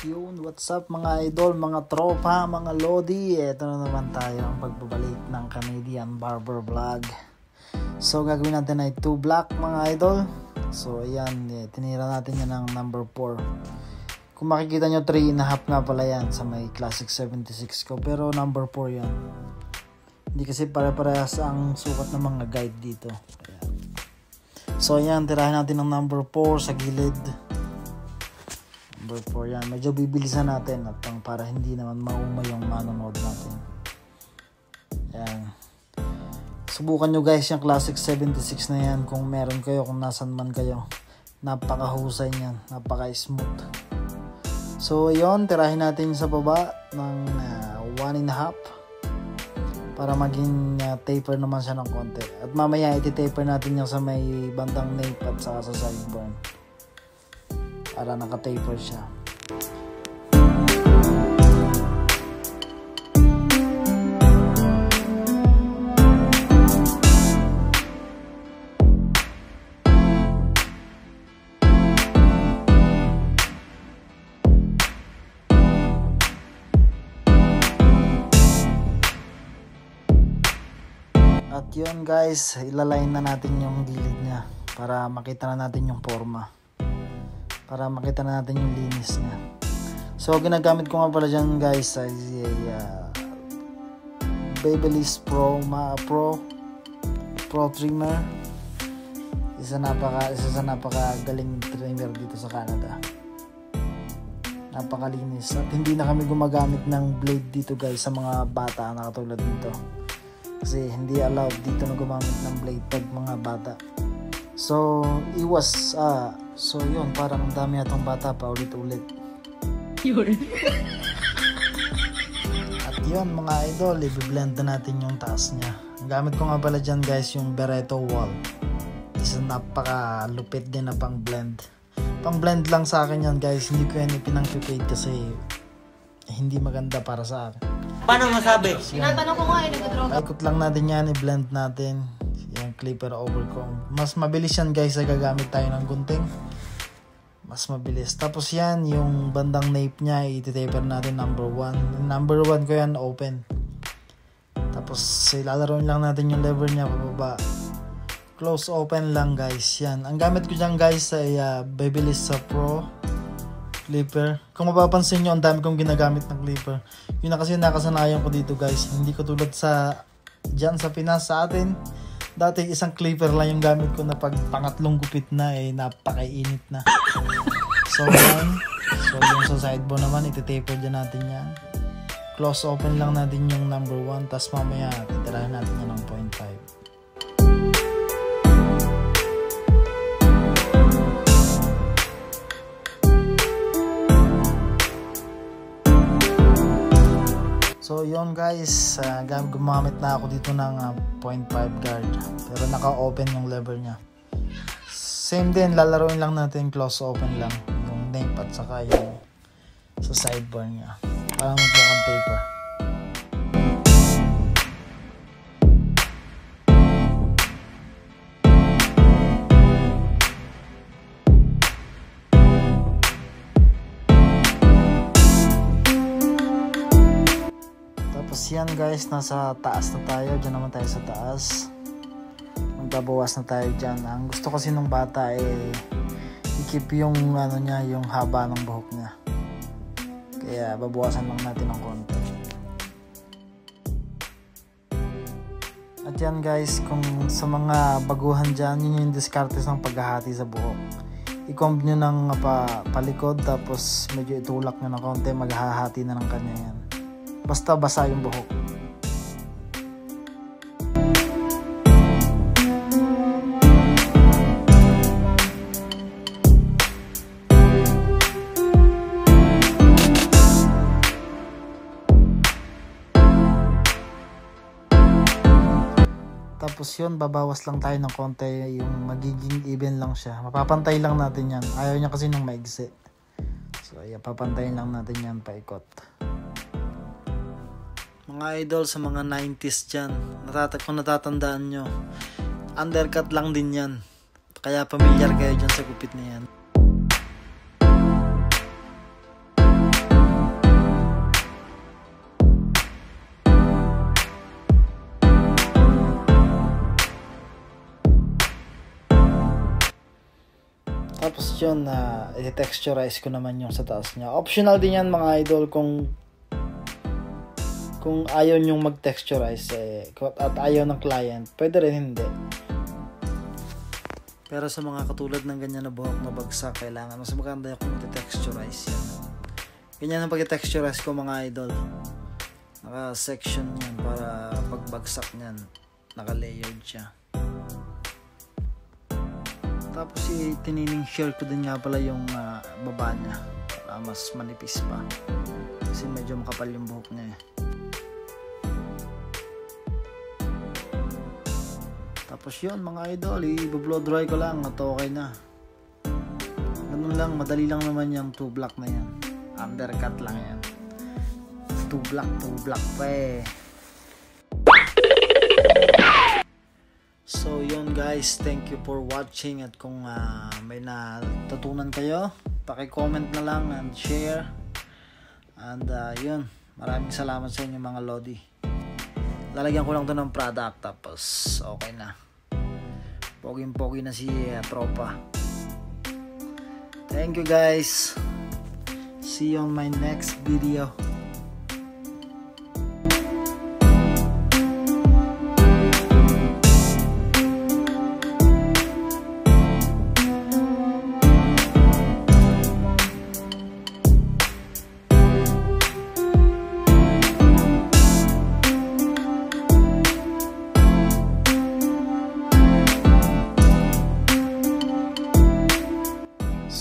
Yun, what's up mga idol, mga tropa, mga lodi. Ito na naman tayo ang pagbabalik ng Canadian Barber Vlog. So gagawin natin ay 2 block mga idol. So ayan, tinira natin yan ng number 4. Kung makikita nyo 3.5 nga pala yan sa may Classic 76 ko. Pero number 4 yan. Hindi kasi pare-parehas ang sukat ng mga guide dito. Ayan. So ayan, tirahin natin ng number 4 sa gilid. Number 4 yan. Medyo bibilisan natin at para hindi naman maumay yung manonood natin. Ayan. Subukan nyo guys yung Classic 76 na yan kung meron kayo, kung nasan man kayo. Napakahusay niyan. Napaka-smooth. So yun, tirahin natin sa baba ng 1.5 para maging taper naman siya ng konti. At mamaya iti-taper natin yung sa may bandang nape at sa sideburn. Para naka-taper siya. At yun guys, ilaline na natin yung gilid niya para makita na natin yung forma. Para makita na natin yung linis niya. So ginagamit ko nga pala dyan guys ay Babyliss Pro trimmer. Isa sa napakagaling trimmer dito sa Canada. Napakalinis. At hindi na kami gumagamit ng blade dito guys sa mga bata na katulad nito. Kasi hindi allowed dito na gumamit ng blade pag mga bata. So iwas so yun, parang dami atong bata pa ulit-ulit. At yun mga idol, i-blend na natin yung taas niya. Gamit ko nga pala dyan guys yung Barreto Wall. Isa napaka-lupit din na pang blend. Pang blend lang sa akin yan guys. Hindi ko yan ipinang-prepaid kasi hindi maganda para sa akin. Paano masabi? Tinatanong ko nga nag-draw. Ikot lang natin yan, i-blend natin. Yung clipper overcomb. Mas mabilis yan guys, gagamit tayo ng gunting. Mas mabilis. Tapos yan, yung bandang nape niya, iti-taper natin number 1. Number 1 ko yan, open. Tapos ilalaroin lang natin yung lever niya pababa. Close open lang guys. Yan. Ang gamit ko dyan guys ay Babyliss Pro clipper. Kung mapapansin nyo, ang dami kong ginagamit ng clipper. Yun na kasi nakasanayan ko dito guys. Hindi ko tulad sa dyan sa Pinas sa atin. Dati isang clipper lang yung gamit ko na pag pangatlong gupit na napakainit na. So yan. So yung sa sideburn naman, iti-taper dyan natin yan. Close open lang natin yung number 1. Tapos mamaya titirahin natin yan ng 0.5. So yun guys, gumamit na ako dito ng 0.5 guard. Pero naka-open yung lever niya. Same din, lalaroin lang natin close open lang. Yung nape at saka yung sa sideburn niya. Para magmukhang taper. Tapos yan guys, nasa taas na tayo. Diyan naman tayo sa taas. Magbabawas na tayo dyan. Ang gusto kasi ng bata i-keep yung ano niya, yung haba ng buhok niya. Kaya babawasan lang natin ng konti. At yan guys, kung sa mga baguhan dyan, yun yung discarte ng paghahati sa buhok. I-comb nyo ng palikod, tapos medyo itulak nyo ng konti, maghahati na ng kanya yan. Basta basa yung buhok. Tapos yun, babawas lang tayo ng konti, yung magiging even lang siya. Mapapantay lang natin yan. Ayaw niya kasi ng maigsi. So ayan, papantayin lang natin yan paikot. Mga idol sa mga 90s dyan, kung natatandaan nyo, undercut lang din yan. Kaya pamilyar kayo dyan sa gupit na yan. Tapos yun, i-texturize ko naman yung sa taas niya. Optional din yan mga idol kung ayaw nyong mag-texturize at ayaw ng client, pwede rin hindi. Pero sa mga katulad ng ganyan na buhok na bagsak, kailangan mas maganda yung kung i-texturize yan. Ganyan ang pag-texturize ko mga idol. Naka-section yan para pagbagsak nyan, naka-layered siya. Tapos tinining share ko din nga pala yung baba niya para mas manipis pa. Kasi medyo makapal yung buhok niya eh. Tapos yun mga idol, i-blow dry ko lang at okay na. Ganun lang, madali lang naman yung 2 block na yan. Undercut lang yan. 2 block pa eh. So yun guys, thank you for watching. At kung may natutunan kayo, paki-comment na lang and share. And yun, maraming salamat sa inyo mga Lodi. Lalagyan ko lang to ng product tapos okay na. Poging-pogi na si tropa. Thank you guys. See you on my next video.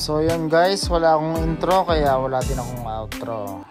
So yun guys, wala akong intro kaya wala din akong outro.